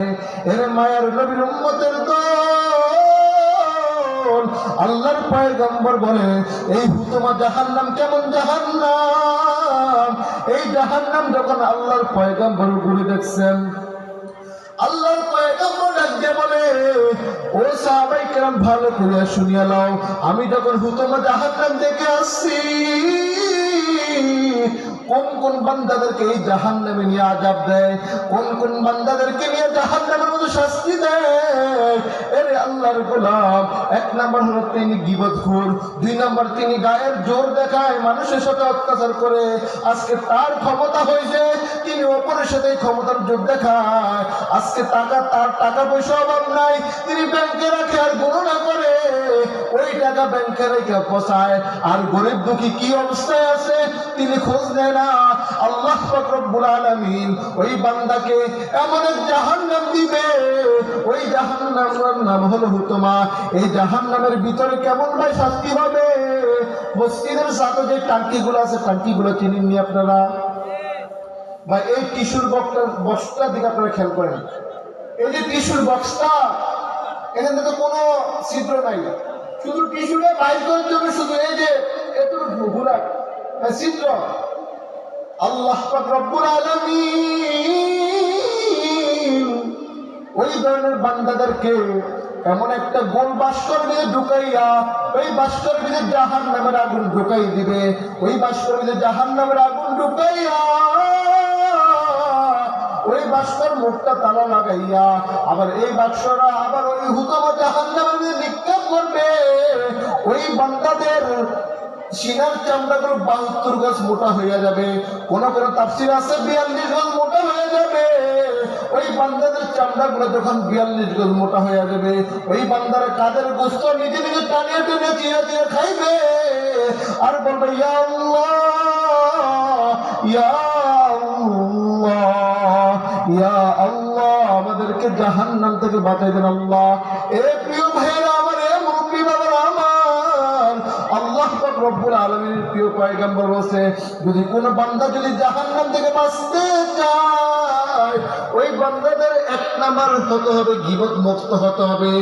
এর মায়ার নবীর উম্মতের দল আল্লাহর পয়গম্বর বলে এই হুতমা জাহান্নাম কেমন জাহান্নাম। এই জাহান্নাম যখন আল্লাহর পয়গম্বর ঘুরে দেখছেন, আল্লাহর পয়গম্বর ডাকতে বলে ও সাহাবায়ে কেরাম ভালো করে শুনিয়া নাও, আমি যখন হুতমা জাহান্নাম দেখে আসছি কোন কোন বান্দাদেরকে এই জাহান্নামে নিয়ে আযাব দেয়, কোন কোন বান্দাদেরকে নিয়ে জাহান্নামের মধ্যে শাস্তি দেয়। এরে আল্লাহর গোলাম, এক নাম্বার হলো তিনি গীবতখোর, দুই নাম্বার তিনি গায়ের জোর দেখায়, মানুষের সাথে অত্যাচার করে। আজকে তার ক্ষমতা হয়েছে, তিনি অপরের সাথে ক্ষমতার জোর দেখায়। আজকে তার টাকা পয়সা অভাব নাই, তিনি ব্যাংকে রাখে আর গণনা করে ওই টাকা ব্যাংকে রেখে পচায়। আর গরিব দুঃখী কি অবস্থায় আছে তিনি খোঁজ নেয় না। আল্লাহ পাক রব্বুল আলামিন ওই বান্দাকে এমন এক জাহান্নাম দিবে, ওই জাহান্নামের নাম হলো হুতমা। এই জাহান্নামের ভিতরে কেমন ভাই শাস্তি হবে। মসজিদের সাথে যে টাঙ্কিগুলো আছে, টাঙ্কিগুলো চিনেননি আপনারা ভাই? এই টিস্যুর বক্সটা দিকে আপনারা খেয়াল করেন। এই যে টিস্যুর বক্সটা, এখান থেকে কোনো ছিদ্র নাই, শুধু টিস্যুটা বাইর করার জন্য শুধু এই যে এতটুকু ঘুরা ছিদ্র। আল্লাহ পাক রব্বুল আলামিন ওই ধরনের বান্দাদেরকে এমন একটা গোল বাস্কর দিয়ে ঢুকাইয়া ওই বাস্কর ভিতরে জাহান্নামের আগুন ঢুকাই দিবে। ওই বাস্কর ভিতরে জাহান্নামের আগুন ঢুকাইয়া ওই বাক্সর মুখটা তালা লাগাইয়া আবার এই বাক্সরা আবার ওই হুতমা জাহান্নামের মধ্যে নিক্ষেপ করবে। ওই বান্দাদের সিনার চামড়াগুলো 72 গজ মোটা হয়ে যাবে, কোন কোন তাফসীর আছে 42 গজ মোটা হয়ে যাবে। ওই বান্দাদের চামড়াগুলো যখন 42 গজ মোটা হয়ে যাবে, ওই বান্দার কাদের গোশত নিজে নিজে টানিয়ে টেনে চিরা চিরা খাইবে আর বলবে ইয়া আল্লাহ ইয়া আল্লাহ ইয়া আল্লাহ, আমাদেরকে জাহান্নাম থেকে বাঁচাই দেন আল্লাহ। এ প্রিয় ভাইরা আমার, এ মুরব্বী বাবারা আমার, আল্লাহ পাক রব্বুল আলামিনের প্রিয় পয়গম্বর বলছে যদি কোন বান্দা যদি জাহান্নাম থেকে বাঁচতে চায় ওই বান্দাদের এক নাম্বার হতে হবে গীবত মুক্ত হতে হবে।